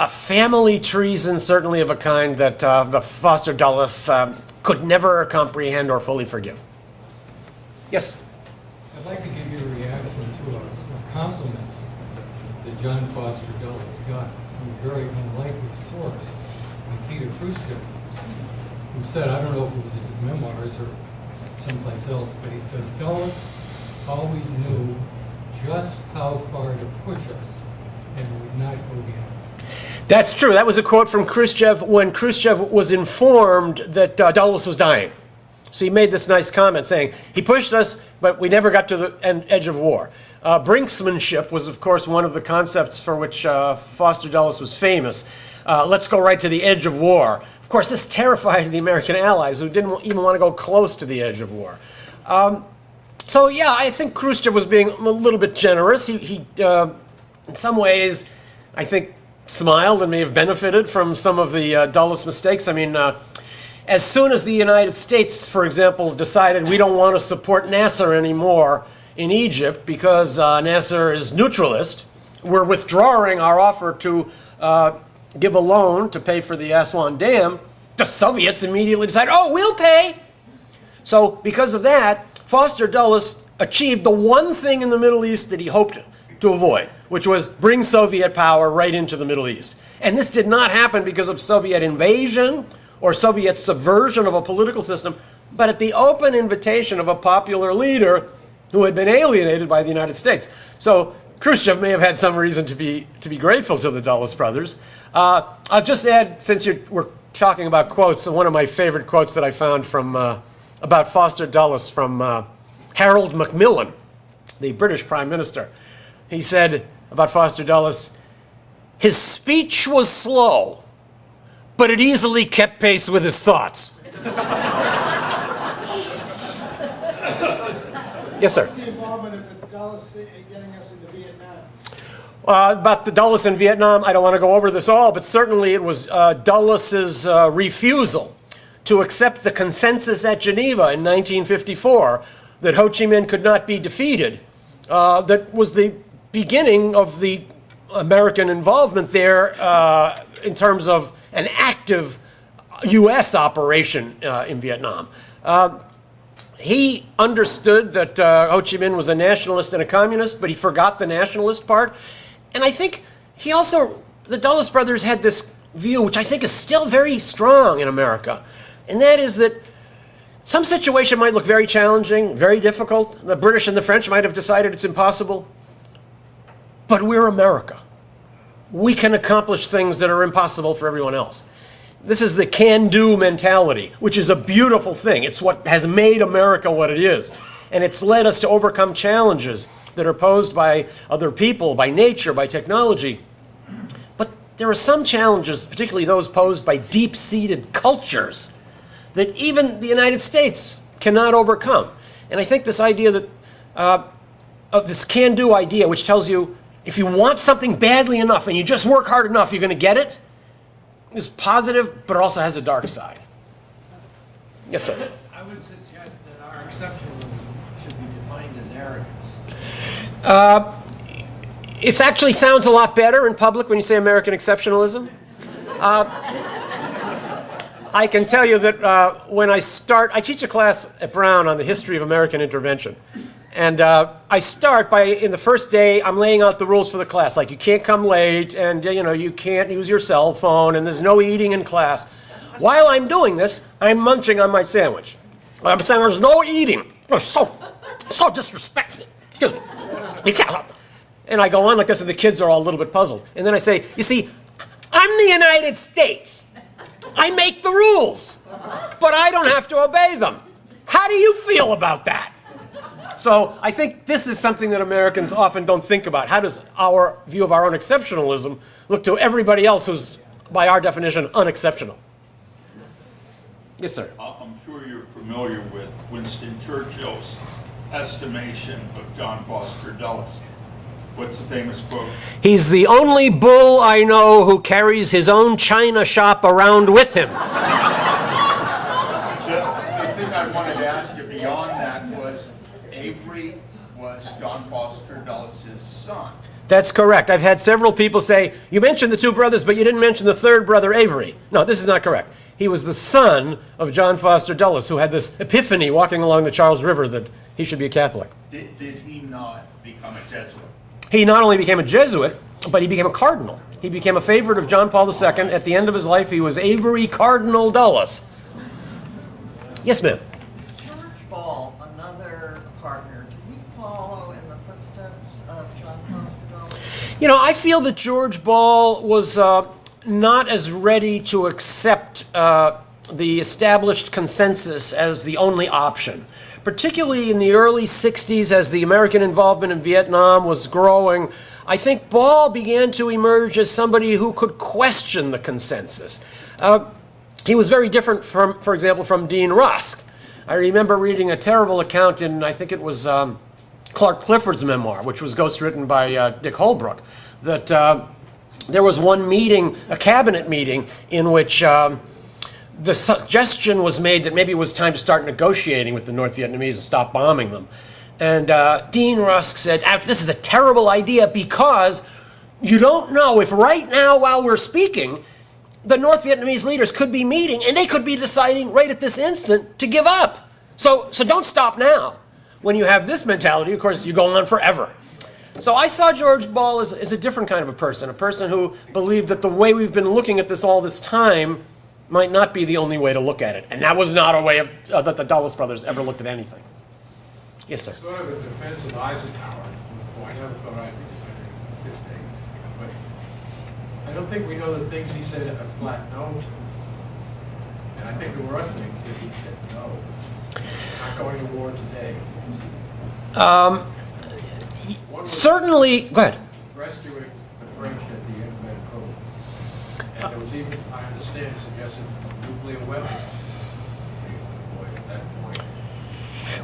family treason certainly of a kind that the Foster Dulles could never comprehend or fully forgive. Yes? I'd like to give you a reaction to a compliment that John Foster Dulles got from a very unlikely source, Nikita Khrushchev, who said, I don't know if it was in his memoirs or someplace else, but he said, Dulles always knew just how far to push us and would not go beyond. That's true. That was a quote from Khrushchev when Khrushchev was informed that Dulles was dying. So he made this nice comment saying, he pushed us, but we never got to the edge of war. Brinksmanship was, of course, one of the concepts for which Foster Dulles was famous. Let's go right to the edge of war. Of course, this terrified the American allies who didn't even want to go close to the edge of war. So yeah, I think Khrushchev was being a little bit generous. He in some ways, I think, smiled and may have benefited from some of the Dulles mistakes. I mean, as soon as the United States, for example, decided we don't want to support Nasser anymore in Egypt because Nasser is neutralist, we're withdrawing our offer to give a loan to pay for the Aswan Dam, the Soviets immediately decided, oh, we'll pay. So because of that, Foster Dulles achieved the one thing in the Middle East that he hoped to avoid, which was bring Soviet power right into the Middle East. And this did not happen because of Soviet invasion or Soviet subversion of a political system, but at the open invitation of a popular leader who had been alienated by the United States. So Khrushchev may have had some reason to be grateful to the Dulles brothers. I'll just add, since we're talking about quotes, one of my favorite quotes that I found from about Foster Dulles from Harold Macmillan, the British Prime Minister. He said about Foster Dulles, "His speech was slow, but it easily kept pace with his thoughts." Yes, sir. What's the involvement of the Dulles getting us into Vietnam? About the Dulles in Vietnam, I don't want to go over this all, but certainly it was Dulles's refusal to accept the consensus at Geneva in 1954 that Ho Chi Minh could not be defeated. That was the beginning of the American involvement there in terms of an active U.S. operation in Vietnam. He understood that Ho Chi Minh was a nationalist and a communist, but he forgot the nationalist part. And I think he also, the Dulles brothers had this view, which I think is still very strong in America, and that is that some situation might look very challenging, very difficult. The British and the French might have decided it's impossible, but we're America. We can accomplish things that are impossible for everyone else. This is the can-do mentality, which is a beautiful thing. It's what has made America what it is. And it's led us to overcome challenges that are posed by other people, by nature, by technology. But there are some challenges, particularly those posed by deep-seated cultures, that even the United States cannot overcome. And I think this idea that, of this can-do idea, which tells you if you want something badly enough and you just work hard enough, you're going to get it, is positive, but also has a dark side. Yes, sir. I would suggest that our exceptionalism should be defined as arrogance. It actually sounds a lot better in public when you say American exceptionalism. I can tell you that when I teach a class at Brown on the history of American intervention. And I start by, in the first day, I'm laying out the rules for the class. Like, you can't come late, and you can't use your cell phone, and there's no eating in class. While I'm doing this, I'm munching on my sandwich. I'm saying there's no eating. It's so disrespectful. Excuse me. You can't. And I go on like this, and the kids are all a little bit puzzled. And then I say, you see, I'm the United States. I make the rules, but I don't have to obey them. How do you feel about that? So I think this is something that Americans often don't think about. How does our view of our own exceptionalism look to everybody else who's, by our definition, unexceptional? Yes, sir. I'm sure you're familiar with Winston Churchill's estimation of John Foster Dulles. What's the famous quote? He's the only bull I know who carries his own china shop around with him. The thing I wanted to ask you beyond that was, Avery was John Foster Dulles' son. That's correct. I've had several people say, you mentioned the two brothers, but you didn't mention the third brother, Avery. No, this is not correct. He was the son of John Foster Dulles, who had this epiphany walking along the Charles River that he should be a Catholic. Did he not become a Jesuit? He not only became a Jesuit, but he became a cardinal. He became a favorite of John Paul II. At the end of his life, he was Avery Cardinal Dulles. Yes, ma'am. George Ball, another partner, did he follow in the footsteps of John Foster Dulles? I feel that George Ball was not as ready to accept the established consensus as the only option. Particularly in the early 60s, as the American involvement in Vietnam was growing, I think Ball began to emerge as somebody who could question the consensus. He was very different, for example, from Dean Rusk. I remember reading a terrible account in, I think it was Clark Clifford's memoir, which was ghostwritten by Dick Holbrook, that there was one meeting, a cabinet meeting, in which the suggestion was made that maybe it was time to start negotiating with the North Vietnamese and stop bombing them. And Dean Rusk said, this is a terrible idea because you don't know if right now while we're speaking, the North Vietnamese leaders could be meeting and they could be deciding right at this instant to give up. So don't stop now. When you have this mentality, of course, you go on forever. So I saw George Ball as a different kind of a person who believed that the way we've been looking at this all this time might not be the only way to look at it. And that was not a way that the Dulles brothers ever looked at anything. Yes, sir. Sort of a defense of Eisenhower. I never thought I'd be his name. But I don't think we know the things he said at a flat note. And I think there were other things that he said, no, not going to war today. One was Certainly, go ahead. rescuing the French at the end of that code. And there was even, I understand, suggested nuclear weapons being deployed at that point.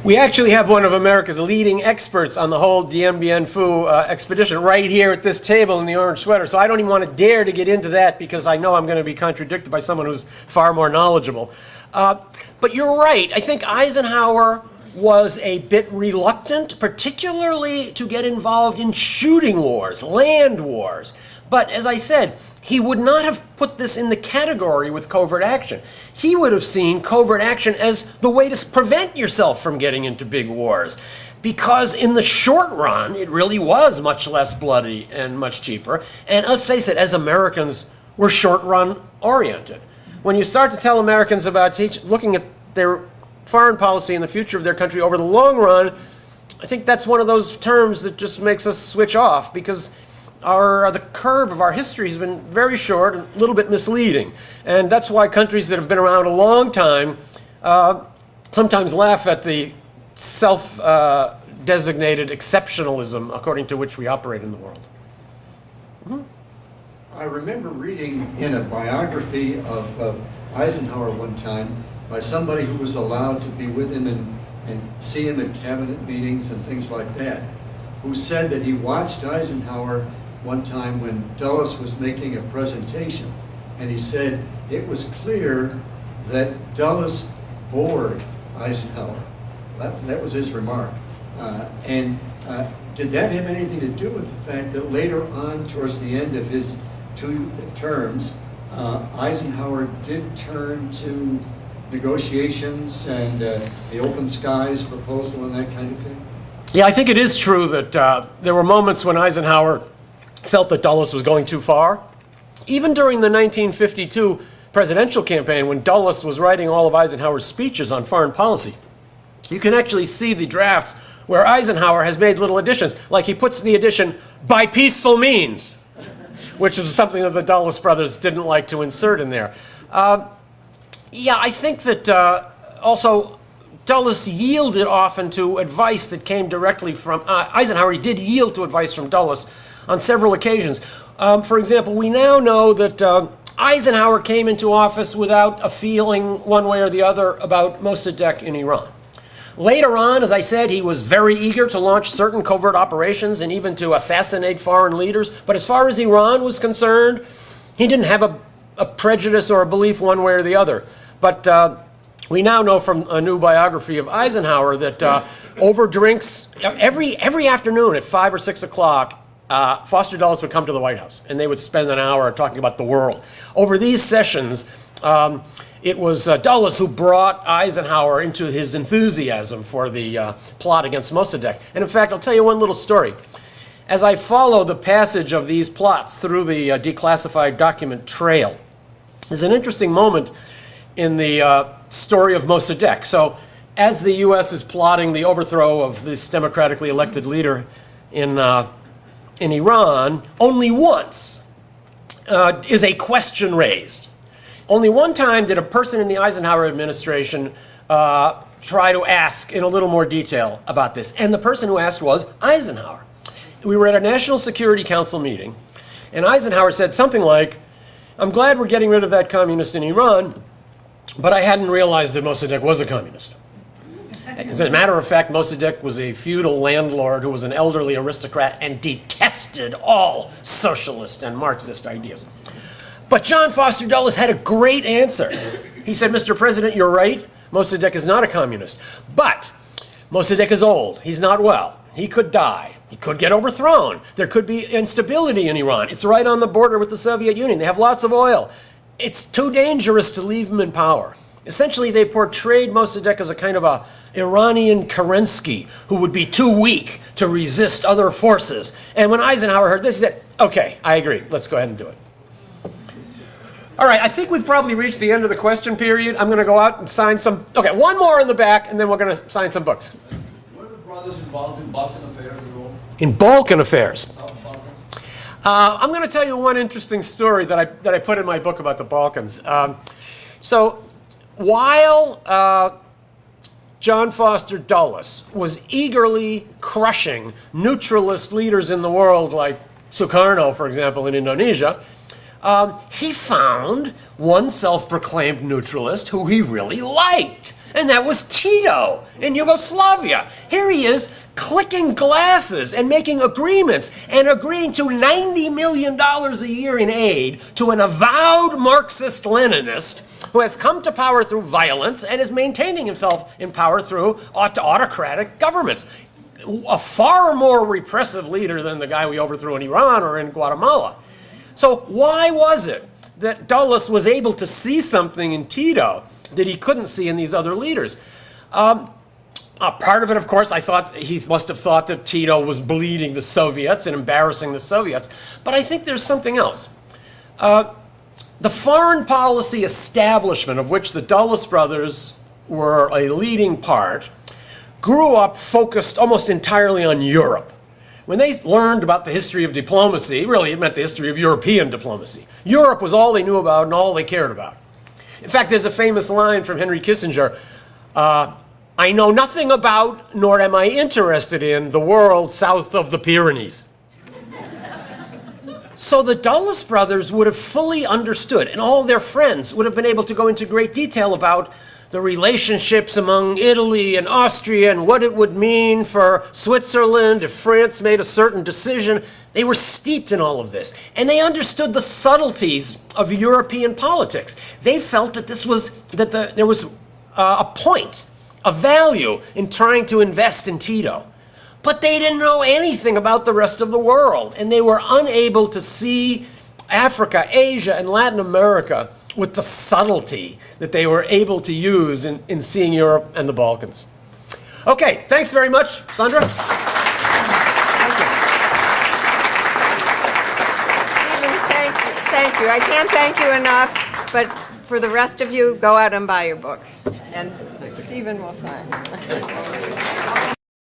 We actually have one of America's leading experts on the whole Dien Bien Phu expedition right here at this table in the orange sweater. So I don't even want to dare to get into that because I know I'm going to be contradicted by someone who's far more knowledgeable. But you're right. I think Eisenhower was a bit reluctant, particularly to get involved in shooting wars, land wars. But as I said, he would not have put this in the category with covert action. He would have seen covert action as the way to prevent yourself from getting into big wars. Because in the short run, it really was much less bloody and much cheaper. And let's face it, as Americans, we're short run oriented. When you start to tell Americans about looking at their foreign policy and the future of their country over the long run, I think that's one of those terms that just makes us switch off because the curve of our history has been very short and a little bit misleading. And that's why countries that have been around a long time sometimes laugh at the self-designated exceptionalism according to which we operate in the world. Mm-hmm. I remember reading in a biography of Eisenhower one time by somebody who was allowed to be with him and see him at cabinet meetings and things like that, who said that he watched Eisenhower one time when Dulles was making a presentation, and he said it was clear that Dulles bored Eisenhower. That was his remark. Did that have anything to do with the fact that later on, towards the end of his 2 terms, Eisenhower did turn to negotiations and the open skies proposal and that kind of thing? Yeah, I think it is true that there were moments when Eisenhower felt that Dulles was going too far. Even during the 1952 presidential campaign, when Dulles was writing all of Eisenhower's speeches on foreign policy, you can actually see the drafts where Eisenhower has made little additions, like he puts the addition, by peaceful means, which is something that the Dulles brothers didn't like to insert in there. Yeah, I think that also Dulles yielded often to advice that came directly from Eisenhower. He did yield to advice from Dulles on several occasions. For example, we now know that Eisenhower came into office without a feeling one way or the other about Mossadegh in Iran. Later on, as I said, he was very eager to launch certain covert operations and even to assassinate foreign leaders. But as far as Iran was concerned, he didn't have a prejudice or a belief one way or the other. But we now know from a new biography of Eisenhower that over drinks, every afternoon at 5 or 6 o'clock, Foster Dulles would come to the White House, and they would spend an hour talking about the world. Over these sessions, it was Dulles who brought Eisenhower into his enthusiasm for the plot against Mossadegh. And in fact, I'll tell you one little story. As I follow the passage of these plots through the declassified document trail, there's an interesting moment in the story of Mossadegh. So as the U.S. is plotting the overthrow of this democratically elected leader in Iran, only once is a question raised. Only one time did a person in the Eisenhower administration try to ask in a little more detail about this. And the person who asked was Eisenhower. We were at a National Security Council meeting, and Eisenhower said something like, "I'm glad we're getting rid of that communist in Iran, but I hadn't realized that Mossadegh was a communist." As a matter of fact, Mossadegh was a feudal landlord who was an elderly aristocrat and detested all socialist and Marxist ideas. But John Foster Dulles had a great answer. He said, "Mr. President, you're right. Mossadegh is not a communist. But Mossadegh is old. He's not well. He could die. He could get overthrown. There could be instability in Iran. It's right on the border with the Soviet Union. They have lots of oil. It's too dangerous to leave him in power." Essentially, they portrayed Mossadegh as a kind of a Iranian Kerensky who would be too weak to resist other forces. And when Eisenhower heard this, he said, "Okay, I agree. Let's go ahead and do it." All right, I think we've probably reached the end of the question period. I'm going to go out and sign some. Okay, one more in the back, and then we're going to sign some books. Were the brothers involved in Balkan affairs at all? In Balkan affairs. South Balkan? I'm going to tell you one interesting story that I put in my book about the Balkans. So while John Foster Dulles was eagerly crushing neutralist leaders in the world like Sukarno, for example, in Indonesia, he found one self-proclaimed neutralist who he really liked, and that was Tito in Yugoslavia. Here he is clicking glasses and making agreements and agreeing to $90 million a year in aid to an avowed Marxist-Leninist who has come to power through violence and is maintaining himself in power through autocratic governments. A far more repressive leader than the guy we overthrew in Iran or in Guatemala. So why was it that Dulles was able to see something in Tito that he couldn't see in these other leaders? Part of it, of course, I thought he must have thought that Tito was bleeding the Soviets and embarrassing the Soviets. But I think there's something else. The foreign policy establishment, of which the Dulles brothers were a leading part, grew up focused almost entirely on Europe. When they learned about the history of diplomacy, really it meant the history of European diplomacy. Europe was all they knew about and all they cared about. In fact, there's a famous line from Henry Kissinger, I know nothing about, nor am I interested in, the world south of the Pyrenees. So the Dulles brothers would have fully understood, and all their friends would have been able to go into great detail about the relationships among Italy and Austria and what it would mean for Switzerland if France made a certain decision. They were steeped in all of this, and they understood the subtleties of European politics. They felt that there was a point, a value in trying to invest in Tito. But they didn't know anything about the rest of the world, and they were unable to see Africa, Asia, and Latin America with the subtlety that they were able to use in seeing Europe and the Balkans. Okay, thanks very much, Sandra. Stephen, thank you. I can't thank you enough, but for the rest of you, go out and buy your books. And Stephen will sign.